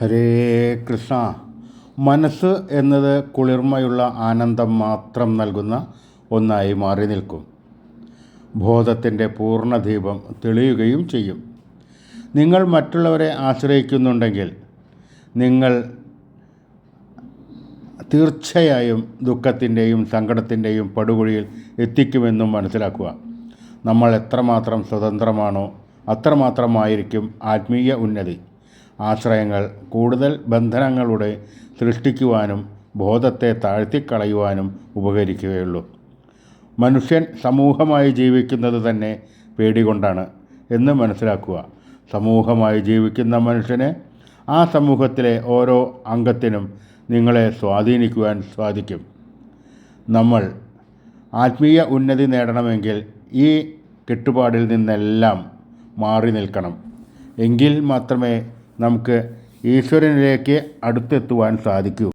ഹരേ കൃഷ്ണ. മനസ്സ് എന്നത് കുളിർമയുള്ള ആനന്ദം മാത്രം നൽകുന്ന ഒന്നായി മാറി നിൽക്കും. ബോധത്തിൻ്റെ പൂർണ്ണദീപം തെളിയുകയും ചെയ്യും. നിങ്ങൾ മറ്റുള്ളവരെ ആശ്രയിക്കുന്നുണ്ടെങ്കിൽ നിങ്ങൾ തീർച്ചയായും ദുഃഖത്തിൻ്റെയും സങ്കടത്തിൻ്റെയും പടുകുഴിയിൽ എത്തിക്കുമെന്നും മനസ്സിലാക്കുക. നമ്മൾ എത്രമാത്രം സ്വതന്ത്രമാണോ അത്രമാത്രമായിരിക്കും ആത്മീയ ഉന്നതി. ആശ്രയങ്ങൾ കൂടുതൽ ബന്ധനങ്ങളുടെ സൃഷ്ടിക്കുവാനും ബോധത്തെ താഴ്ത്തിക്കളയുവാനും ഉപകരിക്കുകയുള്ളൂ. മനുഷ്യൻ സമൂഹമായി ജീവിക്കുന്നത് തന്നെ പേടികൊണ്ടാണ് എന്ന് മനസ്സിലാക്കുക. സമൂഹമായി ജീവിക്കുന്ന മനുഷ്യന് ആ സമൂഹത്തിലെ ഓരോ അംഗത്തിനും നിങ്ങളെ സ്വാധീനിക്കുവാൻ സാധിക്കും. നമ്മൾ ആത്മീയ ഉന്നതി നേടണമെങ്കിൽ ഈ കെട്ടുപാടിൽ നിന്നെല്ലാം മാറി നിൽക്കണം. എങ്കിൽ മാത്രമേ നമുക്ക് ഈശ്വരനിലേക്ക് അടുത്തെത്തുവാൻ സാധിക്കൂ.